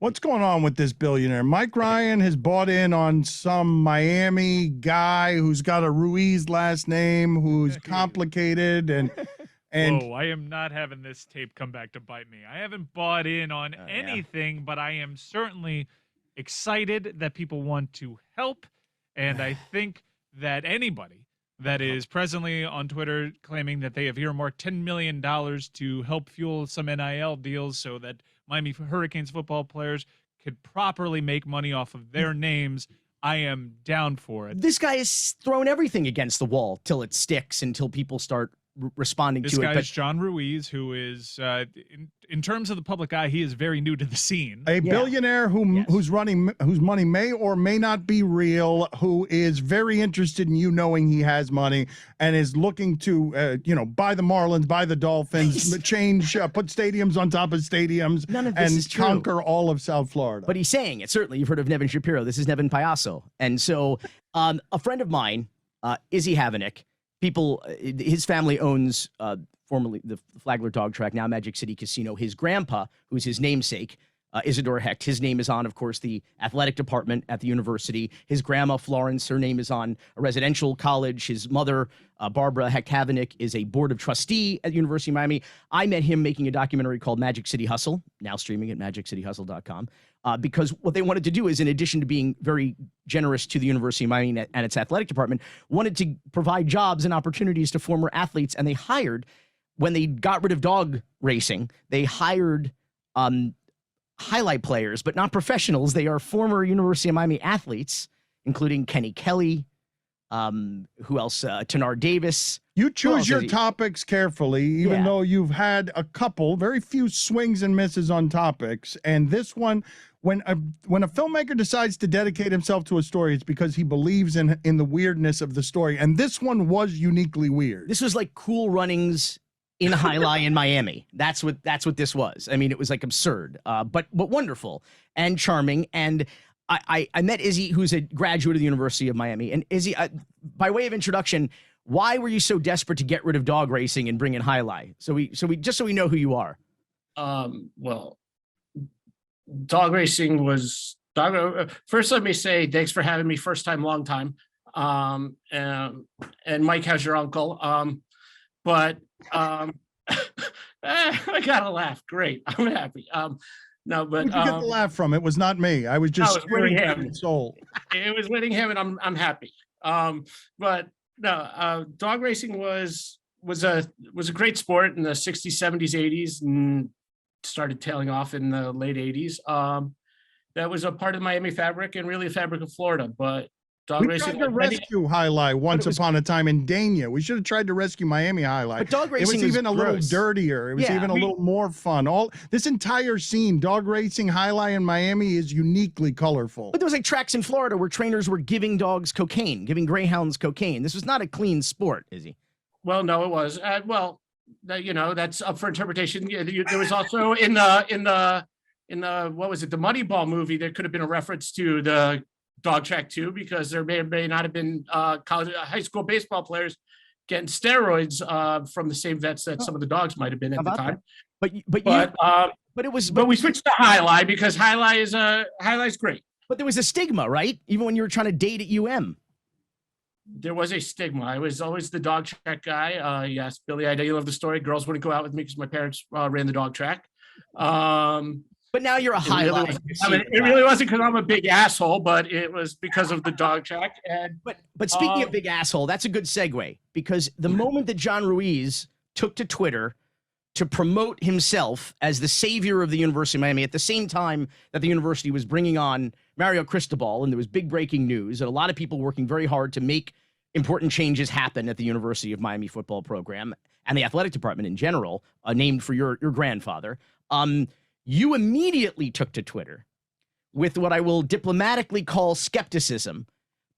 What's going on with this billionaire? Mike Ryan has bought in on some Miami guy who's got a Ruiz last name, who's complicated and Whoa, I am not having this tape come back to bite me. I haven't bought in on anything, but I am certainly excited that people want to help. And I think that anybody that is presently on Twitter claiming that they have earmarked $10 million to help fuel some NIL deals so that Miami Hurricanes football players could properly make money off of their names, I am down for it. This guy is throwing everything against the wall till it sticks, until people start responding to it. This guy is John Ruiz, who is, in terms of the public eye, he is very new to the scene. A billionaire whose money may or may not be real, who is very interested in you knowing he has money and is looking to, buy the Marlins, buy the Dolphins, change, put stadiums on top of stadiums, and conquer all of South Florida. But he's saying it. Certainly, you've heard of Nevin Shapiro. This is Nevin Payaso. And so a friend of mine, Izzy Havenick, his family owns formerly the Flagler Dog Track, now Magic City Casino. His grandpa, who's his namesake, Isidore Hecht, his name is on, of course, the athletic department at the university. His grandma, Florence, her name is on a residential college. His mother, Barbara Hecht Havenick, is a board of trustee at the University of Miami. I met him making a documentary called Magic City Hustle, now streaming at magiccityhustle.com. Because what they wanted to do is, in addition to being very generous to the University of Miami and its athletic department, wanted to provide jobs and opportunities to former athletes. And they hired, when they got rid of dog racing, they hired highlight players, but not professionals. They are former University of Miami athletes, including Kenny Kelly, who else? Tanar Davis. You choose your topics carefully, even though you've had a couple, very few swings and misses on topics. And this one, when a filmmaker decides to dedicate himself to a story, it's because he believes in the weirdness of the story. And this one was uniquely weird. This was like Cool Runnings in High in Miami. That's what this was. I mean, it was like absurd, but wonderful and charming. And I met Izzy, who's a graduate of the University of Miami. And Izzy, by way of introduction, why were you so desperate to get rid of dog racing and bring in High? So we know who you are. Well, dog racing was first. Let me say thanks for having me. First time, long time. And Mike, how's your uncle? But I gotta laugh. Great, I'm happy. No, but where'd you get the laugh from? It was not me. I was just Whittingham. Soul. It was Whittingham, and I'm happy. But no, dog racing was a great sport in the 60s, 70s, 80s, and started tailing off in the late 80s. That was a part of Miami fabric and really a fabric of Florida. But dog racing tried to rescue Highlight once upon a time in Dania. We should have tried to rescue Miami Highlight. But dog racing was even a little dirtier. It was even a little more fun. This entire scene, dog racing Highlight in Miami, is uniquely colorful. But there was like tracks in Florida where trainers were giving dogs cocaine, giving greyhounds cocaine. This was not a clean sport, Izzy. Well, no, it was. That's up for interpretation. There was also in the what was it, the Moneyball movie? There could have been a reference to the dog track too, because there may not have been high school baseball players getting steroids from the same vets that some of the dogs might have been at the time. But we switched to Highlight because Highlight's great. But there was a stigma, right? Even when you were trying to date at UM. There was a stigma. I was always the dog track guy. Yes, Billy, I know you love the story. Girls wouldn't go out with me because my parents ran the dog track. But now you're a Highlight. It really wasn't because I'm a big asshole, but it was because of the dog track. But speaking of big asshole, that's a good segue, because the moment that John Ruiz took to Twitter to promote himself as the savior of the University of Miami, at the same time that the university was bringing on Mario Cristobal, and there was big breaking news, and a lot of people working very hard to make important changes happen at the University of Miami football program and the athletic department in general, named for your grandfather. You immediately took to Twitter with what I will diplomatically call skepticism,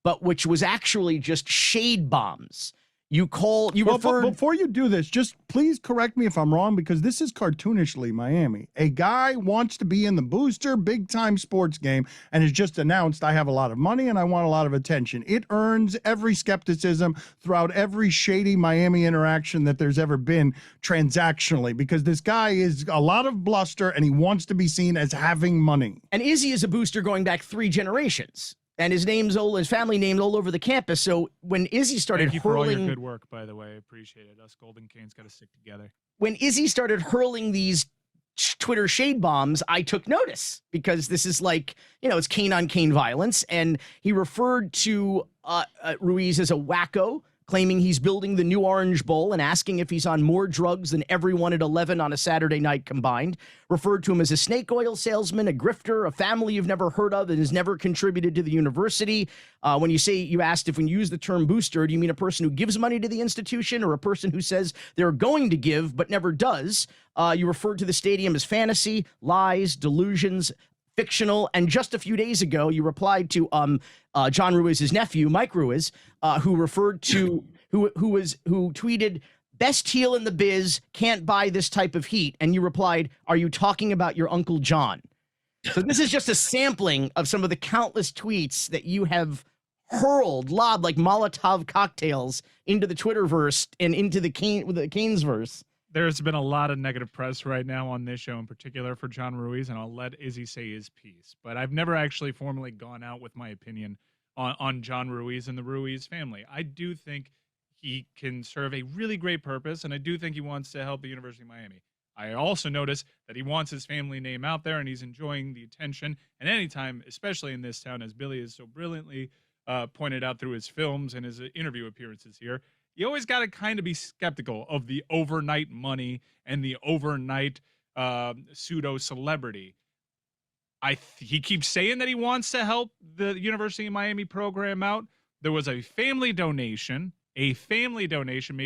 but which was actually just shade bombs. You Well, referred. before you do this, just please correct me if I'm wrong, because this is cartoonishly Miami. A guy wants to be in the Booster big time sports game and has just announced, I have a lot of money and I want a lot of attention. It earns every skepticism throughout every shady Miami interaction that there's ever been transactionally, because this guy is a lot of bluster and he wants to be seen as having money. And Izzy is a Booster going back 3 generations. And his family named all over the campus. So when Izzy started Thank you for all your hurling, good work, by the way. I appreciate it. Us Golden Canes got to stick together. when Izzy started hurling these Twitter shade bombs, I took notice, because this is like, it's cane on cane violence. And he referred to Ruiz as a wacko, claiming he's building the new Orange Bowl and asking if he's on more drugs than everyone at 11 on a Saturday night combined. Referred to him as a snake oil salesman, a grifter, a family you've never heard of and has never contributed to the university. When you asked if when you use the term booster, do you mean a person who gives money to the institution or a person who says they're going to give but never does? You referred to the stadium as fantasy, lies, delusions, fictional. And just a few days ago, you replied to John Ruiz's nephew, Mike Ruiz, who tweeted, "Best heel in the biz, can't buy this type of heat." And you replied, "Are you talking about your Uncle John?" So this is just a sampling of some of the countless tweets that you have lobbed like Molotov cocktails into the Twitterverse and into the Canesverse. There's been a lot of negative press right now on this show in particular for John Ruiz, and I'll let Izzy say his piece. But I've never actually formally gone out with my opinion on John Ruiz and the Ruiz family. I do think he can serve a really great purpose, and I do think he wants to help the University of Miami. I also notice that he wants his family name out there, and he's enjoying the attention. And anytime, especially in this town, as Billy has so brilliantly pointed out through his films and his interview appearances here, you always got to kind of be skeptical of the overnight money and the overnight pseudo celebrity. He keeps saying that he wants to help the University of Miami program out. There was a family donation made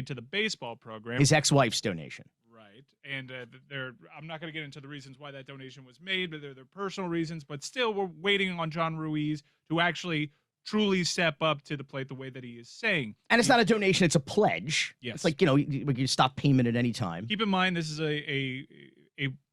to the baseball program. His ex-wife's donation. Right. And I'm not going to get into the reasons why that donation was made, but they're personal reasons. But still, we're waiting on John Ruiz to actually truly step up to the plate the way that he is saying. And it's not a donation, it's a pledge. Yes. It's like, you can stop payment at any time. Keep in mind, this is a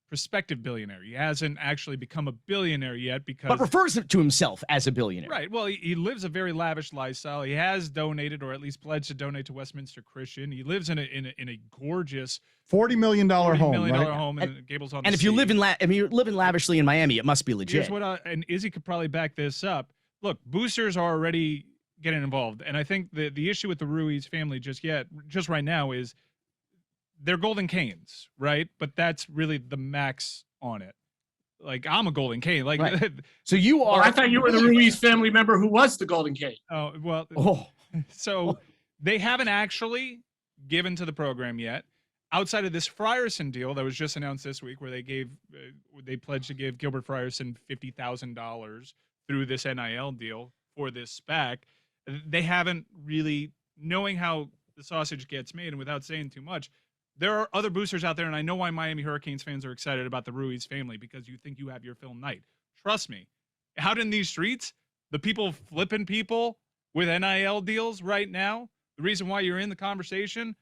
prospective billionaire. He hasn't actually become a billionaire yet but refers to himself as a billionaire. Right. Well, he lives a very lavish lifestyle. He has donated, or at least pledged to donate, to Westminster Christian. He lives in a gorgeous $40 million home, home in Gables on the And if Sea. you're living lavishly in Miami, it must be legit. Here's and Izzy could probably back this up. Look, boosters are already getting involved, and I think the issue with the Ruiz family just right now is they're Golden Canes, right? But that's really the max on it. Like, I'm a Golden Cane. Like, right. So you are. Well, I thought you were the Ruiz family member who was the Golden Cane. Oh, well. Oh. So they haven't actually given to the program yet. Outside of this Frierson deal that was just announced this week, where they pledged to give Gilbert Frierson $50,000 through this NIL deal for this SPAC, they haven't really, knowing how the sausage gets made, and without saying too much, there are other boosters out there, and I know why Miami Hurricanes fans are excited about the Ruiz family, because you think you have your film night. Trust me, out in these streets, the people flipping people with NIL deals right now, the reason why you're in the conversation,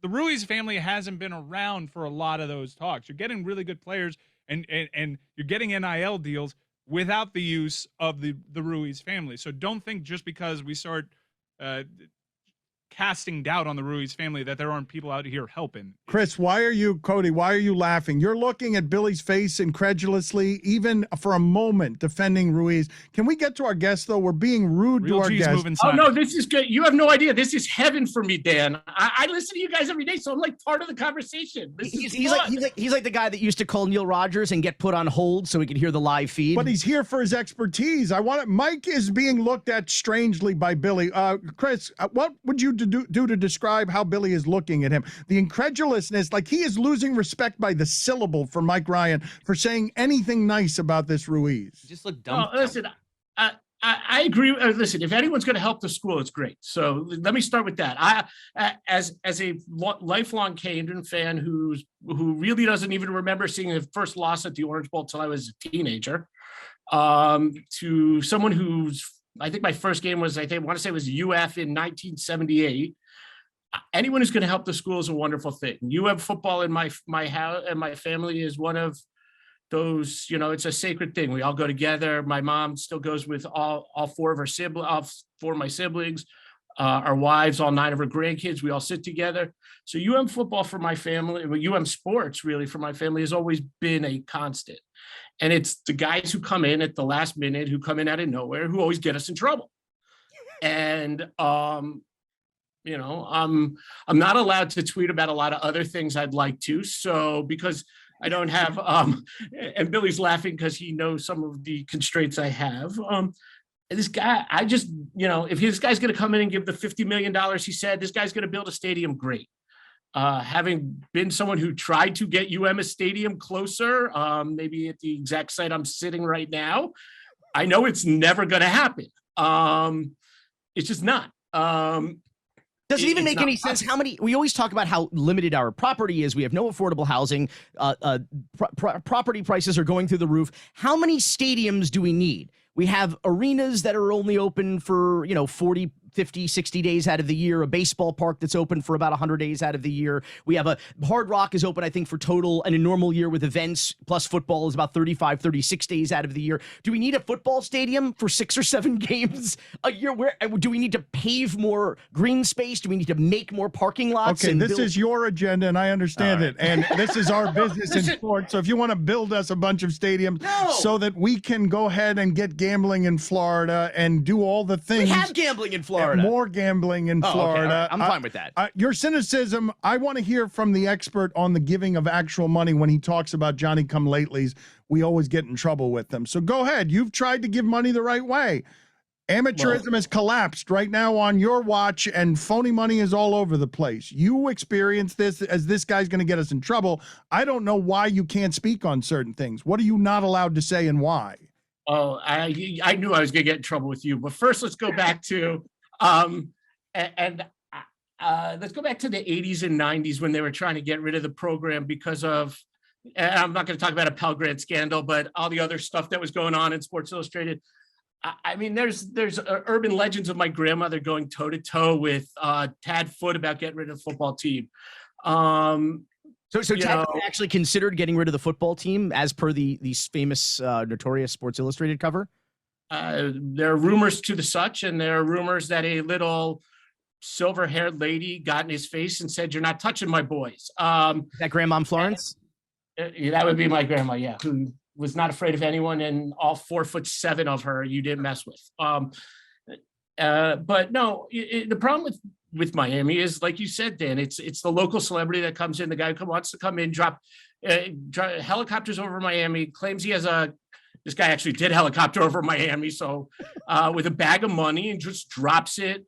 the Ruiz family hasn't been around for a lot of those talks. You're getting really good players, and you're getting NIL deals without the use of the Ruiz family. So don't think just because we start casting doubt on the Ruiz family that there aren't people out here helping. Chris, Cody, why are you laughing? You're looking at Billy's face incredulously, even for a moment, defending Ruiz. Can we get to our guest, though? We're being rude to our guest. Oh, no, this is good. You have no idea. This is heaven for me, Dan. I listen to you guys every day, so I'm like part of the conversation. He's like the guy that used to call Neil Rogers and get put on hold so he could hear the live feed. But he's here for his expertise. Mike is being looked at strangely by Billy. Chris, what would you do to describe how Billy is looking at him? The incredulousness, like he is losing respect by the syllable for Mike Ryan for saying anything nice about this Ruiz. Just look dumb. Listen, I agree. Listen, if anyone's going to help the school, it's great. So let me start with that. As a lifelong Caden fan who really doesn't even remember seeing the first loss at the Orange Bowl till I was a teenager, to someone who's I think my first game was, I want to say it was UF in 1978. Anyone who's going to help the school is a wonderful thing. UF football in my house and my family is one of those, it's a sacred thing. We all go together. My mom still goes with all four of her siblings, all four of my siblings, our wives, all 9 of her grandkids. We all sit together. So football for my family, sports really for my family has always been a constant. And it's the guys who come in at the last minute, who come in out of nowhere, who always get us in trouble. And, I'm not allowed to tweet about a lot of other things I'd like to. So because I don't have, and Billy's laughing because he knows some of the constraints I have. This guy, I just, if this guy's going to come in and give the $50 million, he said, this guy's going to build a stadium, great. Having been someone who tried to get a stadium closer, maybe at the exact site I'm sitting right now, I know it's never going to happen. It's just not. Does it even make any sense? We always talk about how limited our property is. We have no affordable housing. Property prices are going through the roof. How many stadiums do we need? We have arenas that are only open for, 40, 50, 60 days out of the year, a baseball park that's open for about 100 days out of the year. We have Hard Rock is open, I think, for total in a normal year with events plus football is about 35, 36 days out of the year. Do we need a football stadium for 6 or 7 games a year? Do we need to pave more green space? Do we need to make more parking lots? Okay, this is your agenda, and I understand it. And this is our business in sports. So if you want to build us a bunch of stadiums so that we can go ahead and get gambling in Florida and do all the things. We have gambling in Florida. More gambling in Florida. Okay. I'm fine with that. Your cynicism, I want to hear from the expert on the giving of actual money. When he talks about Johnny come latelys, we always get in trouble with them. So go ahead. You've tried to give money the right way. Amateurism has collapsed right now on your watch, and phony money is all over the place. You experience this as this guy's going to get us in trouble. I don't know why you can't speak on certain things. What are you not allowed to say and why? Oh, I knew I was going to get in trouble with you. But first, let's go back to let's go back to the 80s and 90s when they were trying to get rid of the program because of, and I'm not going to talk about a Pell Grant scandal, but all the other stuff that was going on in Sports Illustrated. I mean, there's urban legends of my grandmother going toe to toe with Tad Foote about getting rid of the football team. So Tad actually considered getting rid of the football team as per the famous notorious Sports Illustrated cover? There are rumors to the such, and there are rumors that a little silver-haired lady got in his face and said, "You're not touching my boys." That Grandmom Florence? That would be my grandma, yeah, who was not afraid of anyone, and all 4'7" of her you didn't mess with. But no, the problem with Miami is, like you said, Dan, it's the local celebrity that comes in, the guy who wants to come in, drop helicopters over Miami, claims he has this guy actually did helicopter over Miami, so with a bag of money, and just drops it,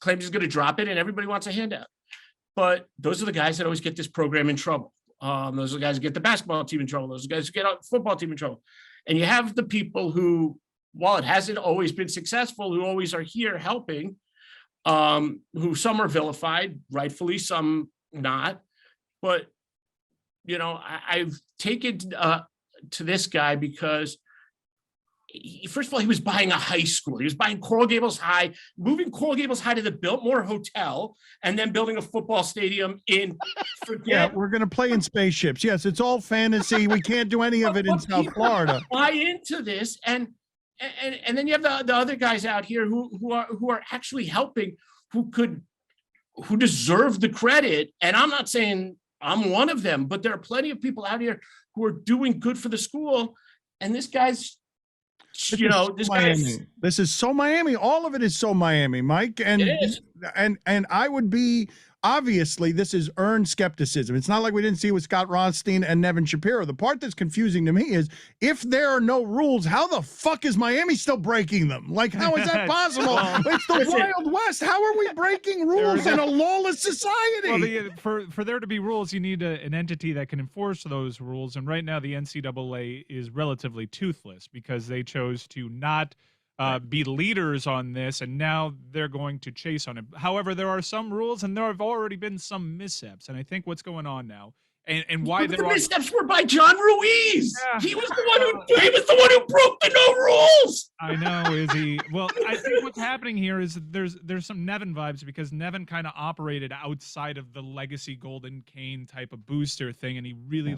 claims he's going to drop it, and everybody wants a handout. But those are the guys that always get this program in trouble. Those are the guys who get the basketball team in trouble. Those are the guys who get the football team in trouble. And you have the people who, while it hasn't always been successful, who always are here helping, who some are vilified, rightfully, some not. But, I've taken to this guy because, first of all, he was buying a high school. He was buying Coral Gables High, moving Coral Gables High to the Biltmore Hotel, and then building a football stadium in. Yeah, we're going to play in spaceships. Yes, it's all fantasy. We can't do any of it in South Florida. Buy into this, and then you have the other guys out here who are actually helping, who deserve the credit. And I'm not saying I'm one of them, but there are plenty of people out here who are doing good for the school. And this guy's, this is so Miami. All of it is so Miami, Mike. And it is. And I would be, obviously, this is earned skepticism. It's not like we didn't see it with Scott Rothstein and Nevin Shapiro. The part that's confusing to me is, if there are no rules, how the fuck is Miami still breaking them? Like, how is that possible? It's the Wild West. How are we breaking rules in a lawless society? Well, for there to be rules, you need an entity that can enforce those rules. And right now, the NCAA is relatively toothless because they chose to not be leaders on this, and now they're going to chase on it. However, there are some rules, and there have already been some missteps. And I think what's going on now, and why the there are. missteps were by John Ruiz. Yeah. He was the one who broke the no rules. I know, Izzy. Well, I think what's happening here is there's some Nevin vibes, because Nevin kind of operated outside of the legacy Golden Cane type of booster thing, and he really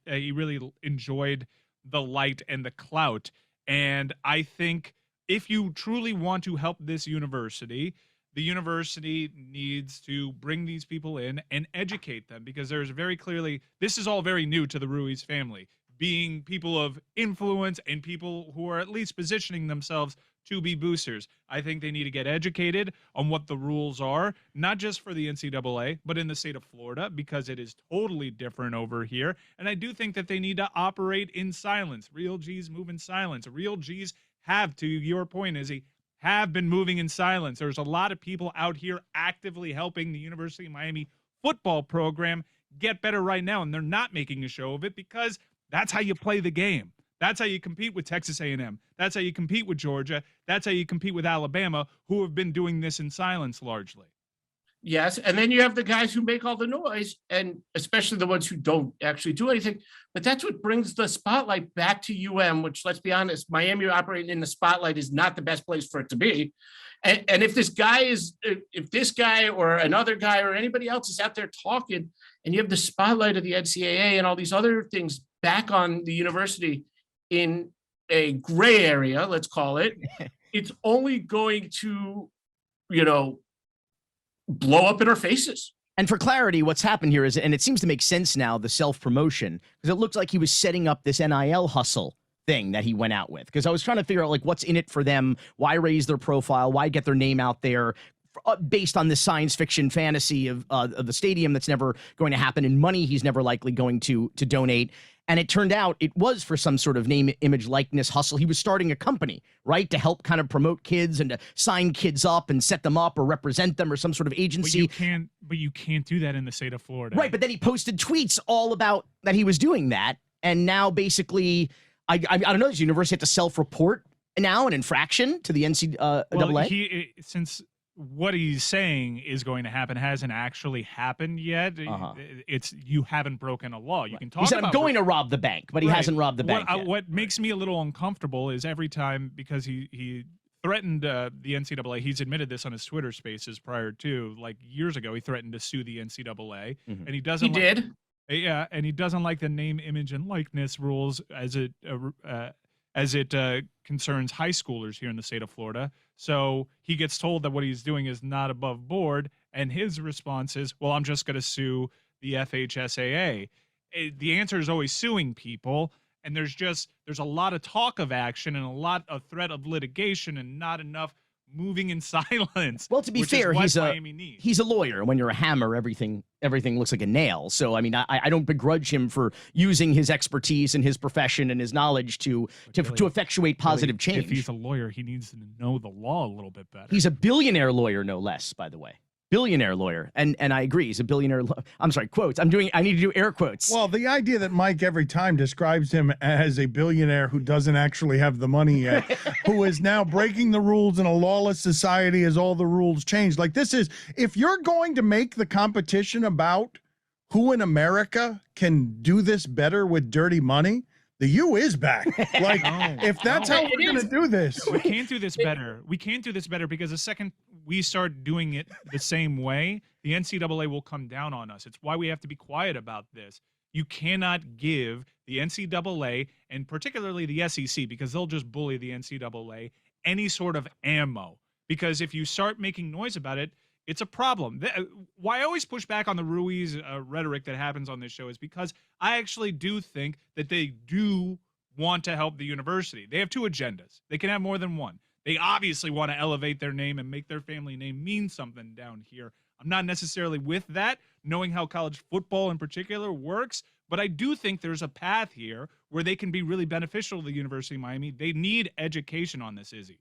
he really enjoyed the light and the clout. And I think if you truly want to help this university, the university needs to bring these people in and educate them, because there's very clearly, this is all very new to the Ruiz family, being people of influence and people who are at least positioning themselves to be boosters. I think they need to get educated on what the rules are, not just for the NCAA, but in the state of Florida, because it is totally different over here. And I do think that they need to operate in silence. Real G's move in silence. Real G's have, to your point, Izzy, have been moving in silence. There's a lot of people out here actively helping the University of Miami football program get better right now, and they're not making a show of it, because that's how you play the game. That's how you compete with Texas A&M. That's how you compete with Georgia. That's how you compete with Alabama, who have been doing this in silence largely. Yes, and then you have the guys who make all the noise, and especially the ones who don't actually do anything. But that's what brings the spotlight back to UM, which, let's be honest, Miami operating in the spotlight is not the best place for it to be. And if this guy or another guy or anybody else is out there talking, and you have the spotlight of the NCAA and all these other things back on the university in a gray area, let's call it, it's only going to, blow up in our faces. And for clarity, what's happened here is, and it seems to make sense now, the self-promotion, because it looks like he was setting up this NIL hustle thing that he went out with. Because I was trying to figure out, like, what's in it for them? Why raise their profile? Why get their name out there based on this science fiction fantasy of the stadium that's never going to happen, and money he's never likely going to donate? And it turned out it was for some sort of name, image, likeness hustle. He was starting a company, right, to help kind of promote kids and to sign kids up and set them up or represent them, or some sort of agency. But you can't do that in the state of Florida. Right, but then he posted tweets all about that he was doing that. And now basically, I don't know, does the university have to self-report now an infraction to the NCAA? Well, since what he's saying is going to happen hasn't actually happened yet. It's, you haven't broken a law. You can talk. He said, about I'm going to rob the bank, but he hasn't robbed the bank yet. What makes me a little uncomfortable is every time, because he threatened the NCAA. He's admitted this on his Twitter Spaces prior to, like, years ago. He threatened to sue the NCAA, and he doesn't. He did. Yeah, and he doesn't like the name, image, and likeness rules as it concerns high schoolers here in the state of Florida. So he gets told that what he's doing is not above board, and his response is, well, I'm just going to sue the FHSAA. The answer is always suing people, and there's a lot of talk of action and a lot of threat of litigation and not enough moving in silence. Well, to be fair, he's a lawyer. When you're a hammer, everything looks like a nail. So, I mean, I don't begrudge him for using his expertise and his profession and his knowledge to effectuate positive change. If he's a lawyer, he needs to know the law a little bit better. He's a billionaire lawyer, no less, by the way. Billionaire lawyer. And I agree. He's a billionaire. I'm sorry, quotes. I need to do air quotes. Well, the idea that Mike every time describes him as a billionaire who doesn't actually have the money yet, who is now breaking the rules in a lawless society as all the rules change. Like, this is, if you're going to make the competition about who in America can do this better with dirty money, the U is back. Like, if that's how we're going to do this. We can't do this better. We can't do this better, because the second we start doing it the same way, the NCAA will come down on us. It's why we have to be quiet about this. You cannot give the NCAA, and particularly the SEC, because they'll just bully the NCAA, any sort of ammo. Because if you start making noise about it, it's a problem. Why I always push back on the Ruiz rhetoric that happens on this show is because I actually do think that they do want to help the university. They have two agendas. They can have more than one. They obviously want to elevate their name and make their family name mean something down here. I'm not necessarily with that, knowing how college football in particular works, but I do think there's a path here where they can be really beneficial to the University of Miami. They need education on this, Izzy.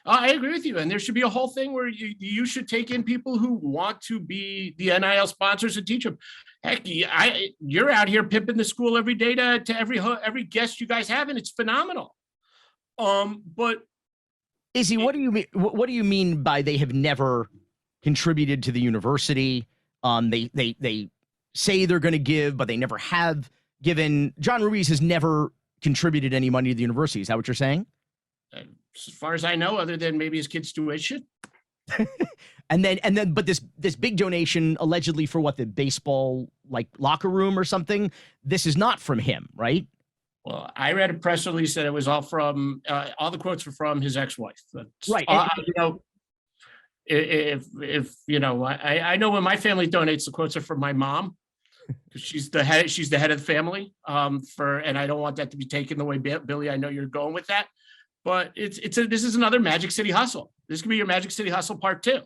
I agree with you. And there should be a whole thing where you should take in people who want to be the NIL sponsors and teach them. Heck, you're out here pimping the school every day to every guest you guys have, and it's phenomenal. But Izzy, what do you mean? What do you mean by they have never contributed to the university? They say they're going to give, but they never have given. John Ruiz has never contributed any money to the university. Is that what you're saying? As far as I know, other than maybe his kid's tuition. But this big donation allegedly for what, the baseball like locker room or something. This is not from him, right? Well, I read a press release that it was all from all the quotes were from his ex-wife. That's, Right. You know, if you know, I know when my family donates, the quotes are from my mom because she's the head of the family. And I don't want that to be taken away, Billy. I know you're going with that, but this is another Magic City hustle. This could be your Magic City hustle part 2.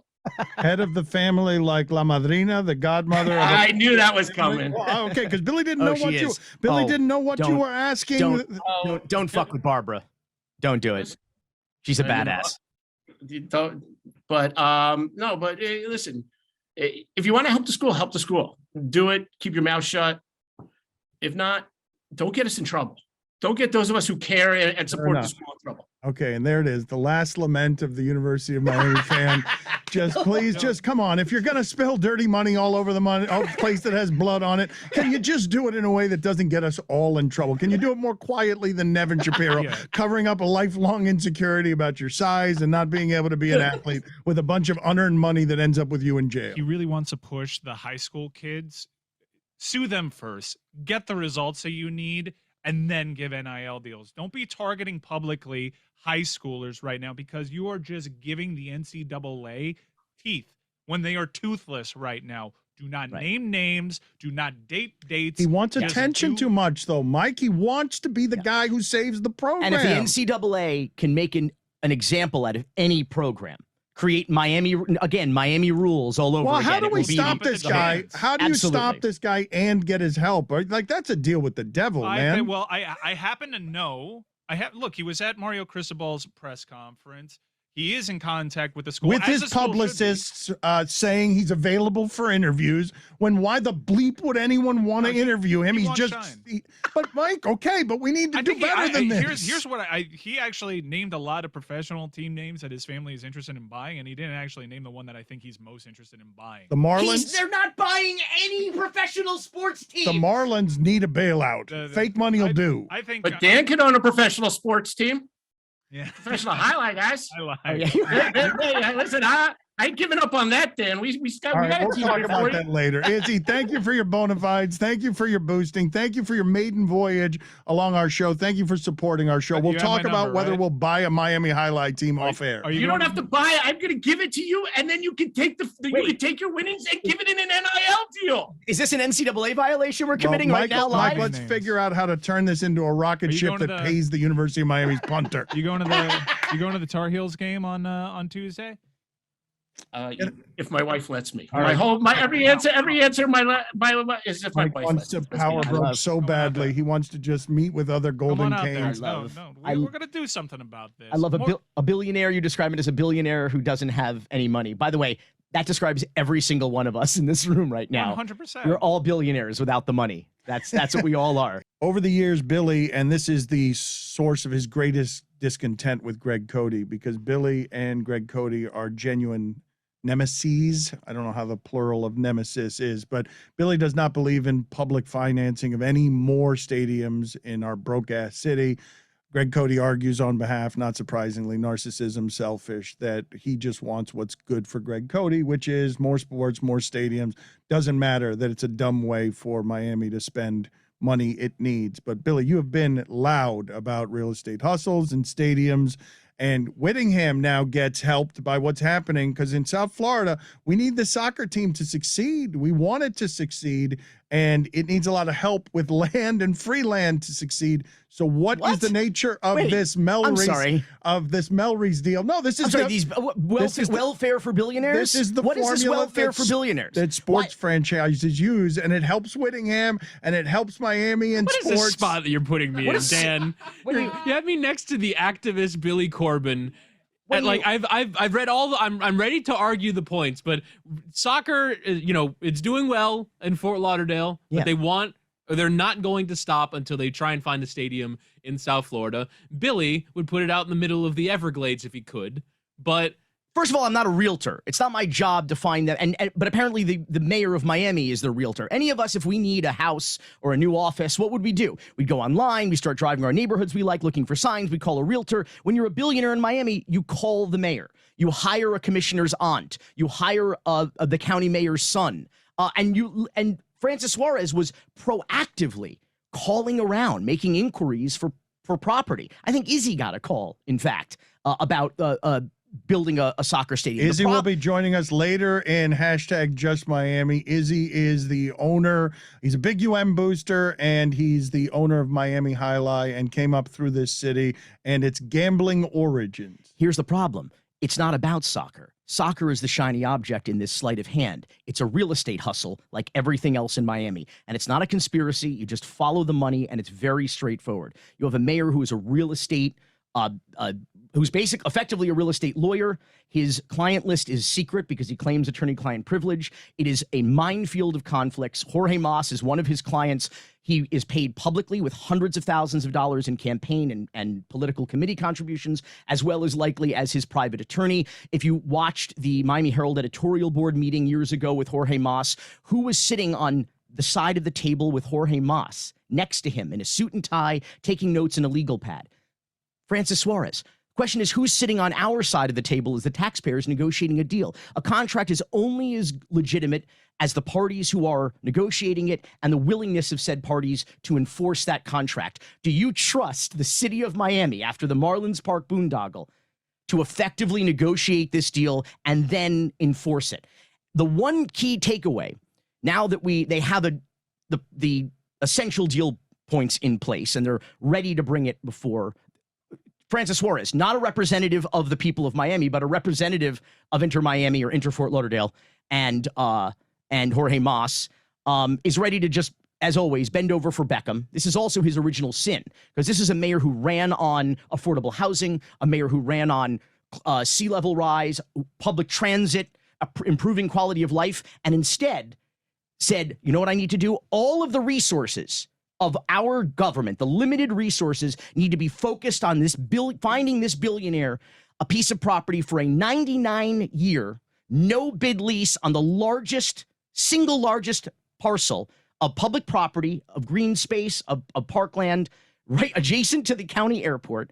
Head of the family, like La Madrina, the godmother. I knew that was coming. Well, okay, because Billy didn't know what you. Billy didn't know what you were asking. Don't fuck with Barbara. Don't do it. She's a badass. Don't. But no. But listen, if you want to help the school. Do it. Keep your mouth shut. If not, don't get us in trouble. Don't get those of us who care and support the school in trouble. Okay, and there it is, the last lament of the University of Miami fan. Just come on. If you're going to spill dirty money all over the place that has blood on it, can you just do it in a way that doesn't get us all in trouble? Can you do it more quietly than Nevin Shapiro, covering up a lifelong insecurity about your size and not being able to be an athlete with a bunch of unearned money that ends up with you in jail? He really wants to push the high school kids. Sue them first. Get the results that you need, and then give NIL deals. Don't be targeting publicly high schoolers right now because you are just giving the NCAA teeth when they are toothless right now. Do not name names. Do not date dates. He wants attention too much, though, Mike. He wants to be the guy who saves the program. And if the NCAA can make an example out of any program, create Miami rules all over well, again. How do we stop this guy? How do you stop this guy and get his help? Like, that's a deal with the devil, man. I happen to know. Look, he was at Mario Cristobal's press conference. He is in contact with the school. With his publicists saying he's available for interviews. Why the bleep would anyone want to interview him? But Mike, okay, but we need to do better than this. Here's what he actually named a lot of professional team names that his family is interested in buying, and he didn't actually name the one that I think he's most interested in buying. The Marlins. They're not buying any professional sports team. The Marlins need a bailout. Fake money will do. I think. But Dan can own a professional sports team. Yeah, professional highlight, guys. Hey, listen, I ain't giving up on that, Dan. We'll talk about that later. Izzy, thank you for your bona fides. Thank you for your boosting. Thank you for your maiden voyage along our show. Thank you for supporting our show. We'll talk about whether we'll buy a Miami highlight team off air. You don't have to buy it. I'm going to give it to you, and then you can take you can take your winnings and give it in an NIL deal. Is this an NCAA violation we're committing right now live? Mike, let's figure out how to turn this into a rocket ship that pays the University of Miami's punter. You going to the Tar Heels game on Tuesday? If my wife lets me. Every answer is if my wife wants to power broke so badly. He wants to just meet with other Golden Canes. No, we're gonna do something about this. I love a billionaire. You describe it as a billionaire who doesn't have any money. By the way, that describes every single one of us in this room right now. 100%. We're all billionaires without the money. That's what we all are. Over the years, Billy, and this is the source of his greatest discontent with Greg Cody, because Billy and Greg Cody are genuine nemeses. I don't know how the plural of nemesis is, but Billy does not believe in public financing of any more stadiums in our broke-ass city. Greg Cody argues on behalf, not surprisingly, narcissism, selfish, that he just wants what's good for Greg Cody, which is more sports, more stadiums. Doesn't matter that it's a dumb way for Miami to spend money it needs. But Billy, you have been loud about real estate hustles and stadiums, and Whittingham now gets helped by what's happening because in South Florida, we need the soccer team to succeed. We want it to succeed, and it needs a lot of help with land and free land to succeed. So what is the nature of this Melreese deal? No, this is welfare for billionaires. This is the what is this welfare for billionaires that sports franchises use, and it helps Whittingham and it helps Miami and sports. What is this spot that you're putting me in, Dan? You have me next to the activist Billy Corben. And I've read all the, I'm ready to argue the points, but soccer, it's doing well in Fort Lauderdale, but they're not going to stop until they try and find a stadium in South Florida. Billy would put it out in the middle of the Everglades if he could, but First of all, I'm not a realtor. It's not my job to find them. But apparently the mayor of Miami is the realtor. Any of us, if we need a house or a new office, what would we do? We'd go online. We start driving our neighborhoods we like, looking for signs. We call a realtor. When you're a billionaire in Miami, you call the mayor. You hire a commissioner's aunt. You hire the county mayor's son. And Francis Suarez was proactively calling around, making inquiries for property. I think Izzy got a call, in fact, about building a soccer stadium. Izzy will be joining us later in #JustMiami. Izzy is the owner. He's a big booster, and he's the owner of Miami Jai Alai and came up through this city and its gambling origins. Here's the problem. It's not about soccer. Soccer is the shiny object in this sleight of hand. It's a real estate hustle like everything else in Miami. And it's not a conspiracy. You just follow the money, and it's very straightforward. You have a mayor who is a real estate who's effectively a real estate lawyer. His client list is secret because he claims attorney-client privilege. It is a minefield of conflicts. Jorge Mas is one of his clients. He is paid publicly with hundreds of thousands of dollars in campaign and political committee contributions, as well as likely as his private attorney. If you watched the Miami Herald editorial board meeting years ago with Jorge Mas, who was sitting on the side of the table with Jorge Mas next to him in a suit and tie, taking notes in a legal pad? Francis Suarez. Question is, who's sitting on our side of the table as the taxpayers negotiating a deal? A contract is only as legitimate as the parties who are negotiating it and the willingness of said parties to enforce that contract. Do you trust the city of Miami, after the Marlins Park boondoggle, to effectively negotiate this deal and then enforce it? The one key takeaway, now that they have the essential deal points in place and they're ready to bring it before Francis Suarez, not a representative of the people of Miami, but a representative of Inter Miami or Inter Fort Lauderdale, and Jorge Mas is ready to just, as always, bend over for Beckham. This is also his original sin, because this is a mayor who ran on affordable housing, a mayor who ran on sea level rise, public transit, improving quality of life, and instead said, you know what I need to do? All of the resources of our government, the limited resources, need to be focused on this finding this billionaire a piece of property for a 99-year no-bid lease on the single largest parcel of public property, of green space, of parkland, right adjacent to the county airport.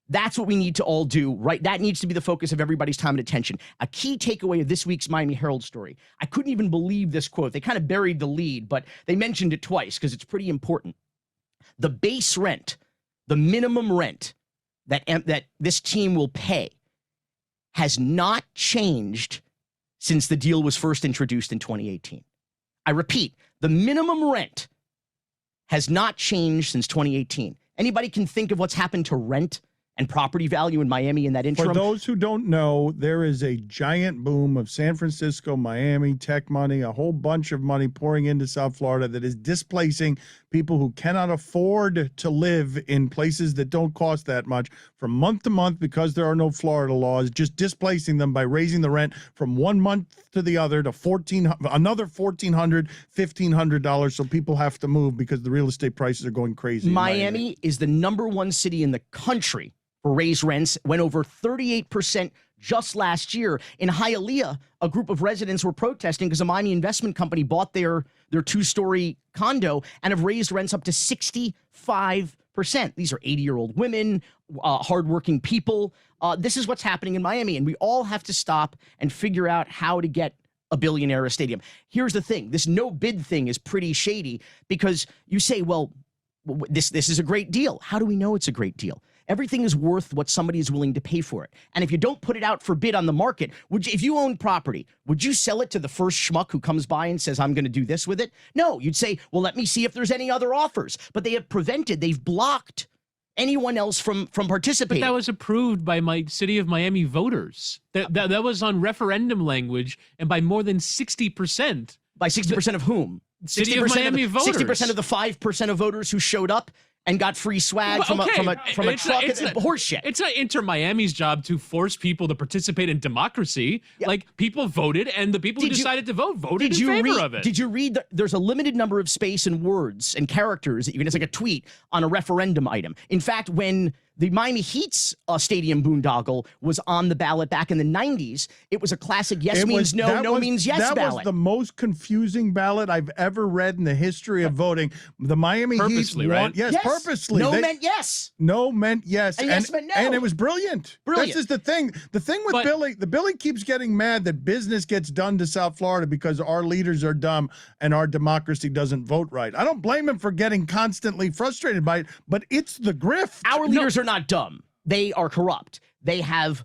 That's what we need to all do, right? That needs to be the focus of everybody's time and attention. A key takeaway of this week's Miami Herald story. I couldn't even believe this quote. They kind of buried the lead, but they mentioned it twice because it's pretty important. The base rent, the minimum rent that this team will pay has not changed since the deal was first introduced in 2018. I repeat, the minimum rent has not changed since 2018. Anybody can think of what's happened to rent and property value in Miami in that interim? For those who don't know, there is a giant boom of San Francisco, Miami tech money, a whole bunch of money pouring into South Florida that is displacing people who cannot afford to live in places that don't cost that much from month to month because there are no Florida laws, just displacing them by raising the rent from 1 month to the other to another $1,400, $1,500. So people have to move because the real estate prices are going crazy. Miami is the #1 city in the country for raised rents, went over 38% just last year. In Hialeah, a group of residents were protesting because a Miami investment company bought their 2-story condo and have raised rents up to 65%. These are 80-year-old women, hardworking people. This is what's happening in Miami, and we all have to stop and figure out how to get a billionaire a stadium. Here's the thing. This no-bid thing is pretty shady because you say, well, this is a great deal. How do we know it's a great deal? Everything is worth what somebody is willing to pay for it. And if you don't put it out for bid on the market, if you own property, would you sell it to the first schmuck who comes by and says, I'm going to do this with it? No, you'd say, well, let me see if there's any other offers. But they've blocked anyone else from participating. But that was approved by my city of Miami voters. That was on referendum language, and by more than 60%. By 60% of whom? City of Miami voters. 60% of the 5% of voters who showed up and got free swag from a truck. Horseshit. It's not Inter Miami's job to force people to participate in democracy. Yeah. Like, people voted, and the people who decided to vote voted in favor of it. Did you read? There's a limited number of space and words and characters that you can. It's like a tweet on a referendum item. In fact, when The Miami Heat's stadium boondoggle was on the ballot back in the 90s. It was a classic yes means no, no means yes that ballot. That was the most confusing ballot I've ever read in the history of voting. The Miami Heat won. Right? Yes, purposely. No meant yes. No meant yes. And yes meant no. And it was brilliant. Brilliant. This is the thing. The thing with Billy, Billy keeps getting mad that business gets done to South Florida because our leaders are dumb and our democracy doesn't vote right. I don't blame him for getting constantly frustrated by it, but it's the grift. Our leaders are not dumb. They are corrupt. They have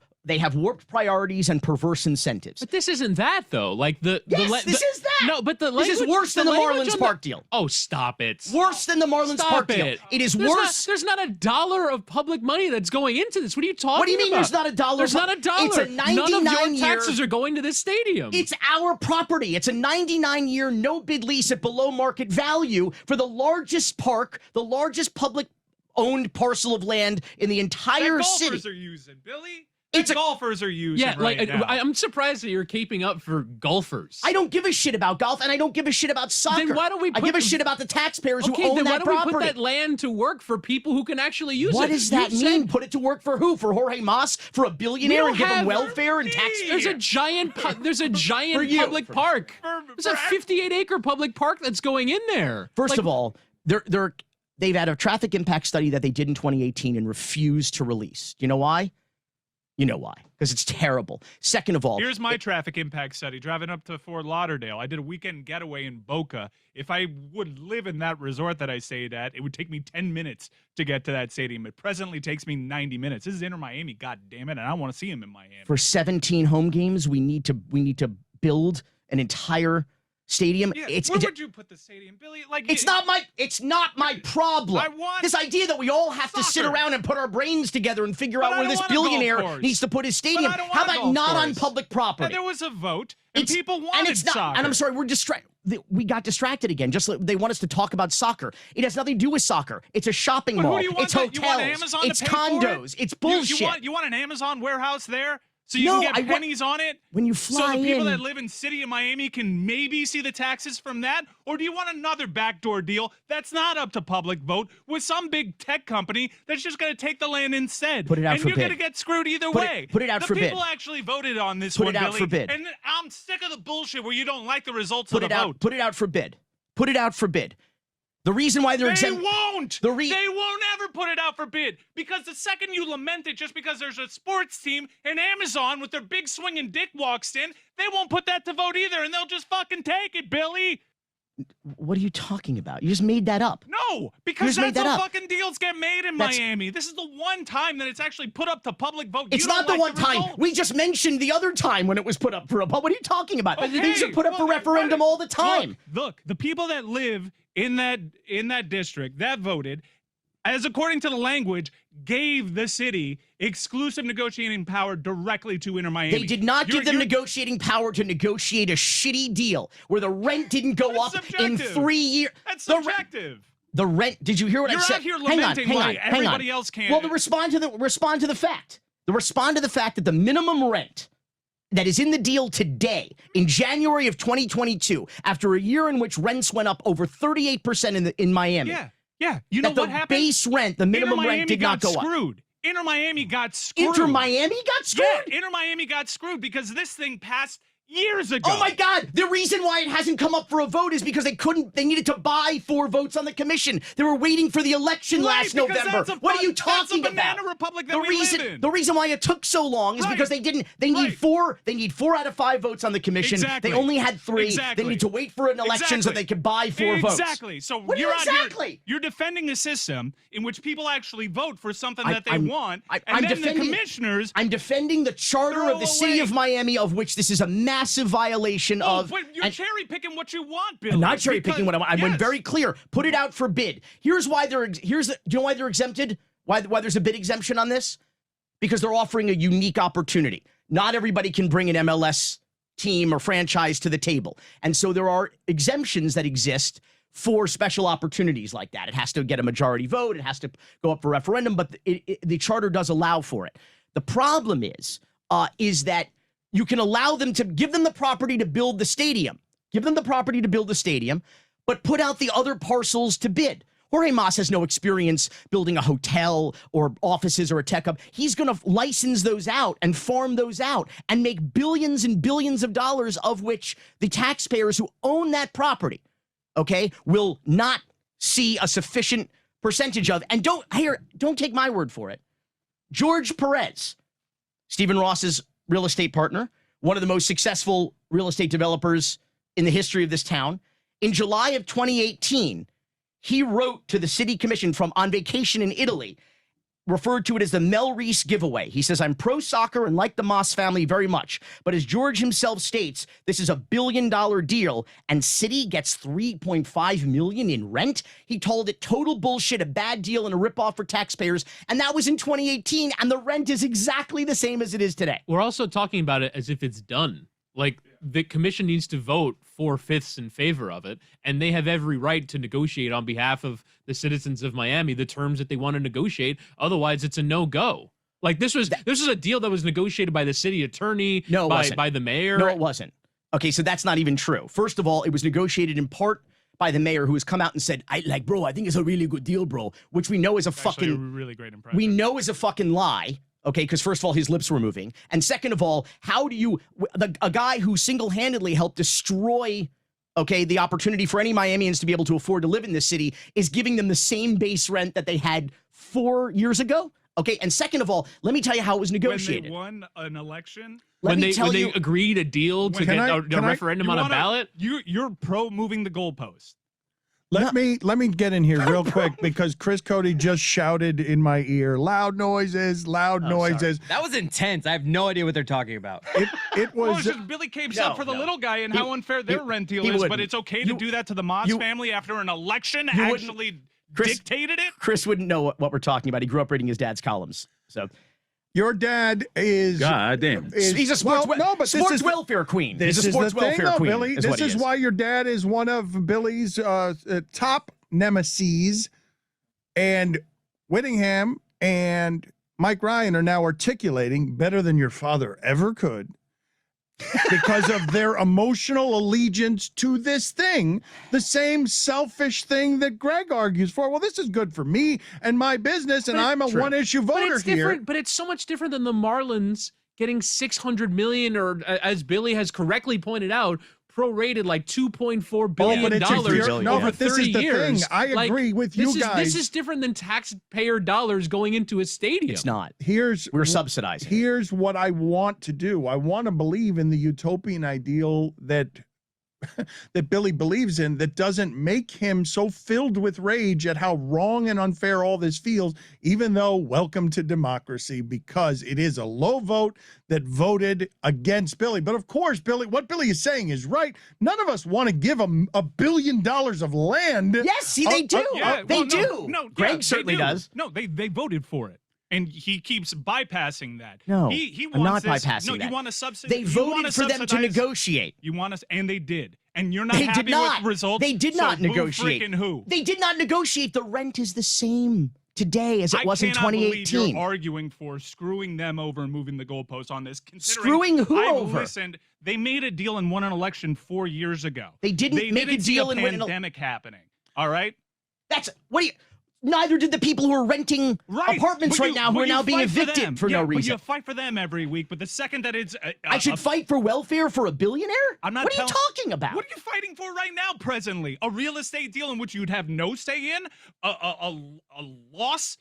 warped priorities and perverse incentives. But this isn't that though. Like this is that. No, but this is worse than the Marlins Park deal. Oh, stop it. Worse than the Marlins Park deal. It is worse. There's not a dollar of public money that's going into this. What are you talking about? What do you mean there's not a dollar? There's not a dollar. It's a 99 None of your taxes are going to this stadium. It's our property. It's a 99-year no-bid lease at below market value for the largest park, the largest public-owned parcel of land in the entire city. Golfers are using, Billy. Golfers are using now. I'm surprised that you're keeping up for golfers. I don't give a shit about golf, and I don't give a shit about soccer. Then why don't we I give a shit about the taxpayers who own that property. Why don't we put that land to work for people who can actually use it? What does that mean? Put it to work for who? For Jorge Mas? For a billionaire and give him welfare and tax? There's a giant public park. There's a 58-acre public park that's going in there. First of all, they've had a traffic impact study that they did in 2018 and refused to release. Do you know why? You know why? Because it's terrible. Second of all, here's my traffic impact study. Driving up to Fort Lauderdale, I did a weekend getaway in Boca. If I would live in that resort that I stayed at, it would take me 10 minutes to get to that stadium. It presently takes me 90 minutes. This is Inter Miami, God damn it, and I want to see him in Miami. For 17 home games, we need to build an entire stadium. Yeah, where would you put the stadium, Billy? It's not my problem. I want this idea that we all have to sit around and put our brains together and figure out where this billionaire needs to put his stadium. How about not on public property? And there was a vote, and people wanted soccer. And I'm sorry, we got distracted again. Just like they want us to talk about soccer. It has nothing to do with soccer. It's a shopping mall. It's hotels. You want Amazon it's to pay condos. For it? It's bullshit. You want an Amazon warehouse there? So you can get pennies on it? When you fly So the people that live in city of Miami can maybe see the taxes from that? Or do you want another backdoor deal that's not up to public vote with some big tech company that's just going to take the land instead? Put it out for bid. And you're going to get screwed either way. Put it out for bid. The people actually voted on this one, Billy. Put it out for bid. And I'm sick of the bullshit where you don't like the results of the vote. Put it out for bid. Put it out for bid. The reason why they're exempt. They won't ever put it out for bid because the second you lament it just because there's a sports team and Amazon with their big swinging dick walks in, they won't put that to vote either, and they'll just fucking take it, Billy. What are you talking about? You just made that up. No, because that's how fucking deals get made in Miami. This is the one time that it's actually put up to public vote. It's not the one time. We just mentioned the other time when it was put up for a vote. What are you talking about? Okay. Things are put up for referendum all the time. Look, the people that live in that district that voted, as according to the language, gave the city exclusive negotiating power directly to Inter Miami. They did not give them negotiating power to negotiate a shitty deal where the rent didn't go up in 3 years. That's subjective. The rent. Did you hear what I said? You're out here lamenting why everybody else can't. Well, respond to the fact. Respond to the fact that the minimum rent that is in the deal today in January of 2022, after a year in which rents went up over 38% in Miami. Yeah. You know what happened? The base rent, the minimum rent did not go up. Inter Miami got screwed. Inter Miami got screwed? Yeah, Inter Miami got screwed because this thing passed years ago. Oh my God. The reason why it hasn't come up for a vote is because they needed to buy 4 votes on the commission. They were waiting for the election last November. What are you talking about? That's a banana republic that we live in. The reason why it took so long is because they need 4 out of 5 votes on the commission. Exactly. They only had 3. Exactly. They need to wait for an election so they could buy 4 votes. Exactly. So you're defending a system in which people actually vote for something that they want. The commissioners. I'm defending the charter of the city of Miami, of which this is a massive violation of. But you're cherry picking what you want, Bill. I'm not cherry picking what I want. I went very clear. Put it out for bid. Here's why do you know why they're exempted? Why there's a bid exemption on this? Because they're offering a unique opportunity. Not everybody can bring an MLS team or franchise to the table, and so there are exemptions that exist for special opportunities like that. It has to get a majority vote. It has to go up for referendum, but the charter does allow for it. The problem is that you can allow them to give them the property to build the stadium. Give them the property to build the stadium, but put out the other parcels to bid. Jorge Mas has no experience building a hotel or offices or a tech hub. He's going to license those out and farm those out and make billions and billions of dollars, of which the taxpayers who own that property, okay, will not see a sufficient percentage of. And don't take my word for it. George Perez, Stephen Ross's real estate partner, one of the most successful real estate developers in the history of this town, in July of 2018, he wrote to the city commission from on vacation in Italy, referred to it as the Melreese giveaway. He says, I'm pro-soccer and like the Moss family very much. But as George himself states, this is a $1 billion deal and city gets $3.5 million in rent. He told it total bullshit, a bad deal and a ripoff for taxpayers. And that was in 2018. And the rent is exactly the same as it is today. We're also talking about it as if it's done. Like, the commission needs to vote 4/5 in favor of it, and they have every right to negotiate on behalf of the citizens of Miami the terms that they want to negotiate. Otherwise, it's a no-go. Like, this was a deal that was negotiated by the city attorney, by the mayor. No, it wasn't. Okay, so that's not even true. First of all, it was negotiated in part by the mayor, who has come out and said, bro, I think it's a really good deal, bro, which we know is Actually, a really great impression. We know is a fucking lie. Okay, because first of all, his lips were moving. And second of all, how do you, a guy who single-handedly helped destroy, okay, the opportunity for any Miamians to be able to afford to live in this city is giving them the same base rent that they had 4 years ago? Okay, and second of all, let me tell you how it was negotiated. When they won an election? When they agreed a deal to get a referendum on a ballot? You're pro moving the goalpost. Let me get in here real quick because Chris Cody just shouted in my ear, loud noises, loud noises. That was intense. I have no idea what they're talking about. It was Well, just Billy capes up for the little guy and how unfair their rent deal is, but it's okay to do that to the Moss family after an election actually dictated it? Chris wouldn't know what we're talking about. He grew up reading his dad's columns. So your dad is goddamn. He's a sports welfare queen. This He's a is sports the thing, welfare queen. Billy. This is why your dad is one of Billy's top nemeses, and Whittingham and Mike Ryan are now articulating better than your father ever could because of their emotional allegiance to this thing, the same selfish thing that Greg argues for. Well, this is good for me and my business, and I'm a one-issue voter here. But it's so much different than the Marlins getting $600 million, or as Billy has correctly pointed out, prorated like $2.4 billion over 30 years. Thing. I agree with you guys. This is different than taxpayer dollars going into a stadium. It's not. We're subsidizing. Here's what I want to do. I want to believe in the utopian ideal that that Billy believes in, that doesn't make him so filled with rage at how wrong and unfair all this feels, even though welcome to democracy, because it is a low vote that voted against Billy. But of course, what Billy is saying is right. None of us want to give him $1 billion of land. Yes, see, they do. They do. No, Greg certainly does. No, they voted for it. And he keeps bypassing that. No, he I'm not wants bypassing that. No, that. you want to subsidize. They voted for them to negotiate. You want us, and they did. And you're not They happy did not. with results. They did not negotiate. Freaking who? They did not negotiate. The rent is the same today as it was in 2018. I cannot believe you're arguing for screwing them over and moving the goalpost on this. Screwing who over? Listened. They made a deal and won an election 4 years ago. They didn't make a deal and win an pandemic happening. All right. Neither did the people who are renting apartments right now, who are now being evicted for no reason. But you fight for them every week. But the second that it's, I should fight for welfare for a billionaire? I'm not. What are you talking about? What are you fighting for right now? Presently, a real estate deal in which you'd have no say in, a loss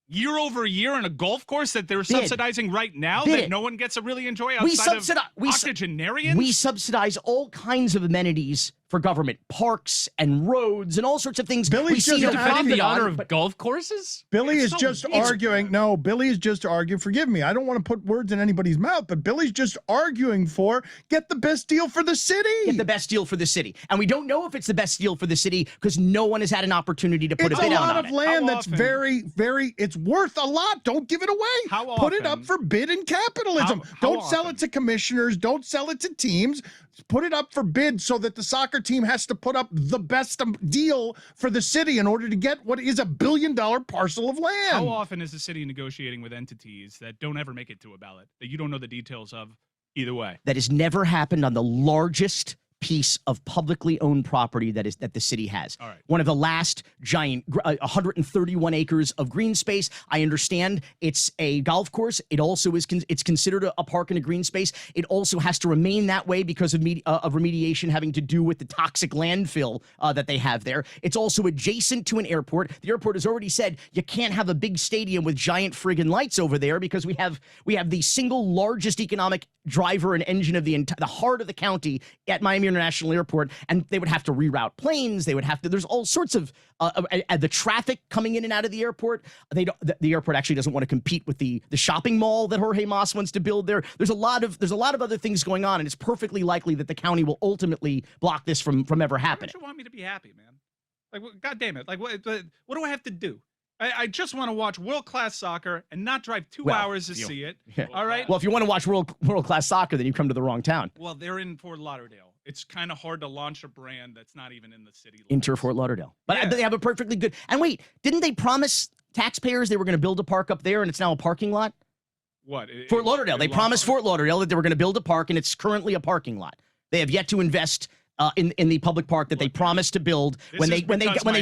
year over year in a golf course that they're subsidizing right now that no one gets to really enjoy outside of octogenarians? We subsidize all kinds of amenities for government, parks and roads and all sorts of things. Billy's just defending the honor of golf courses? Billy is just arguing. No, Billy is just arguing. Forgive me. I don't want to put words in anybody's mouth, but Billy's just arguing for get the best deal for the city. Get the best deal for the city. And we don't know if it's the best deal for the city because no one has had an opportunity to put a bid on it. It's a lot of land that's very, very, it's worth a lot. Don't give it away. How often? Put it up for bid in capitalism. Don't sell it to commissioners. Don't sell it to teams. Put it up for bid so that the soccer team has to put up the best deal for the city in order to get what is $1 billion parcel of land. How often is the city negotiating with entities that don't ever make it to a ballot, that you don't know the details of either way? That has never happened on the largest piece of publicly owned property that the city has. All right. One of the last giant 131 acres of green space. I understand it's a golf course. It also is it's considered a park and a green space. It also has to remain that way because of remediation having to do with the toxic landfill that they have there. It's also adjacent to an airport. The airport has already said you can't have a big stadium with giant friggin' lights over there because we have the single largest economic driver and engine of the heart of the county at Miami International Airport, and they would have to reroute planes. They would have to. There's all sorts of the traffic coming in and out of the airport. The airport actually doesn't want to compete with the shopping mall that Jorge Mas wants to build there. There's a lot of other things going on, and it's perfectly likely that the county will ultimately block this from ever happening. Why don't you want me to be happy, man? Like, God damn it! Like, what do I have to do? I just want to watch world-class soccer and not drive 2 hours to see it. Yeah. All right. Well, if you want to watch world-class soccer, then you come to the wrong town. Well, they're in Fort Lauderdale. It's kind of hard to launch a brand that's not even in the city. Inter Fort Lauderdale. But Yeah. they have a perfectly good. And wait, didn't they promise taxpayers they were going to build a park up there, and it's now a parking lot? What? Fort Lauderdale. They promised Fort Lauderdale that they were going to build a park, and it's currently a parking lot. They have yet to invest in the public park that they promised to build when they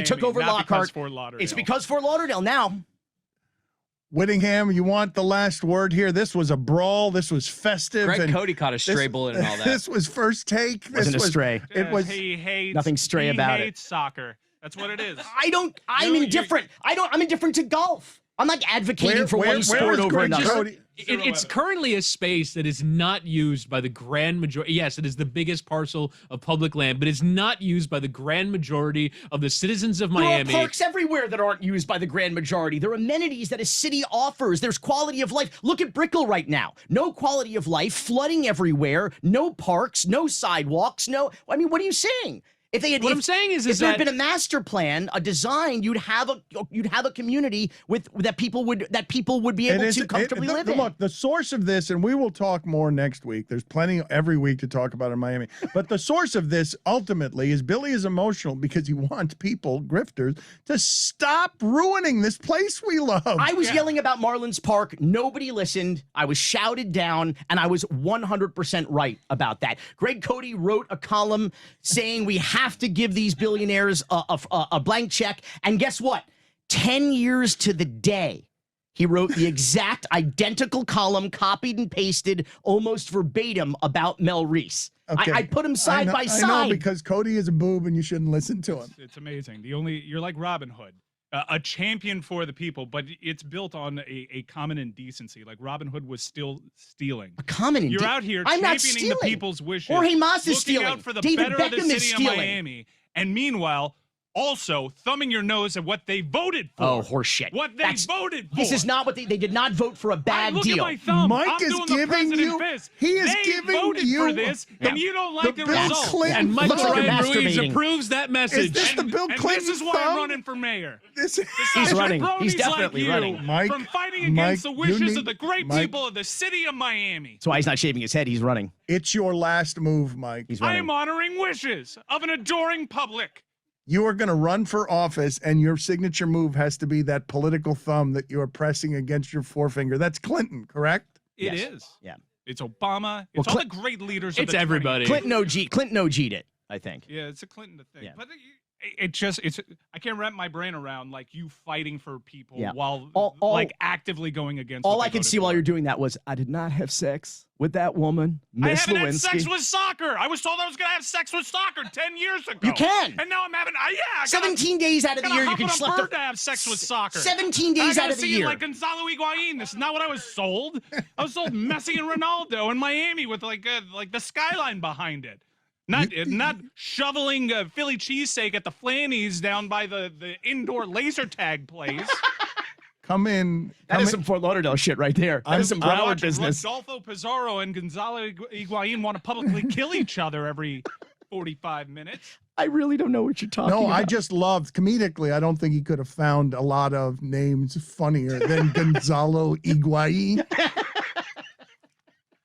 took over Lockhart. It's because Fort Lauderdale now. Whittingham, you want the last word here? This was a brawl. This was festive. Greg and Cody caught a stray bullet and all that. This was first take. Wasn't a stray. It was. He hates nothing stray about it. He hates soccer. That's what it is. I'm indifferent. I'm indifferent to golf. I'm not advocating for one sport over another. It's currently a space that is not used by the grand majority. Yes, it is the biggest parcel of public land, but it's not used by the grand majority of the citizens of Miami. There are parks everywhere that aren't used by the grand majority. There are amenities that a city offers. There's quality of life. Look at Brickell right now. No quality of life, flooding everywhere, no parks, no sidewalks, what are you saying? If I'm saying is there that had been a master plan, a design, you'd have a community that people would be able to comfortably live in. Look, the source of this, and we will talk more next week. There's plenty every week to talk about in Miami. But the source of this ultimately is Billy is emotional because he wants people, grifters, to stop ruining this place we love. I was yelling about Marlins Park. Nobody listened. I was shouted down, and I was 100% right about that. Greg Cody wrote a column saying we have to give these billionaires a blank check. And guess what? 10 years to the day, he wrote the exact identical column, copied and pasted almost verbatim about Melreese. Okay. I put him side by side. I know, because Cody is a boob and you shouldn't listen to him. It's amazing. You're like Robin Hood. A champion for the people, but it's built on a common indecency. Like Robin Hood was still stealing. A common You're out here championing the people's wishes. Jorge Mas is looking stealing. out for the David better Beckham of the is city stealing. of Miami, and meanwhile, also thumbing your nose at what they voted for. Oh, horseshit. What they voted for. This is not what they did not vote for a bad look deal. At my thumb. Mike I'm is doing giving the you. fist. He is they giving voted you for this, and you don't like the Bill result. Clinton And Michael Looks like a Ryan Ruiz masturbating. approves that message. Is this the Bill And Clinton this is why thumb? I'm running for mayor. He's running. He's Jabronis definitely like you, running. Mike, from fighting Mike, against the you wishes need- of the great Mike- people of the city of Miami. That's why he's not shaving his head. He's running. It's your last move, Mike. He's I running. am honoring wishes of an adoring public. You are going to run for office, and your signature move has to be that political thumb that you are pressing against your forefinger. That's Clinton, correct? It Yes. is. Yeah. It's Obama. It's all the great leaders of It's the 20s. everybody. Clinton OG'd it, I think. Yeah, it's a Clinton thing. Yeah. But I can't wrap my brain around like you fighting for people Yeah. while All- like actively going against. All what I they could voted see while for. you're doing that was, I did not have sex with that woman, I Miss haven't had sex Lewinsky. with soccer. I was told I was going to have sex with soccer 10 years ago. You can. And now I'm having. I gotta- 17 days out of the gotta year, you hop can on a sleep. bird to have sex with soccer. 17 days I out of the see year. like Gonzalo Higuain. This is not what I was sold. I was sold Messi and Ronaldo in Miami with like the skyline behind it. Not shoveling Philly cheesesteak at the Flannies down by the indoor laser tag place. Come in. That is some Fort Lauderdale shit right there. That is some Broward Watching business. Rodolfo Pizarro and Gonzalo Higuain want to publicly kill each other every 45 minutes. I really don't know what you're talking No, about. I just loved comedically. I don't think he could have found a lot of names funnier than Gonzalo Higuain.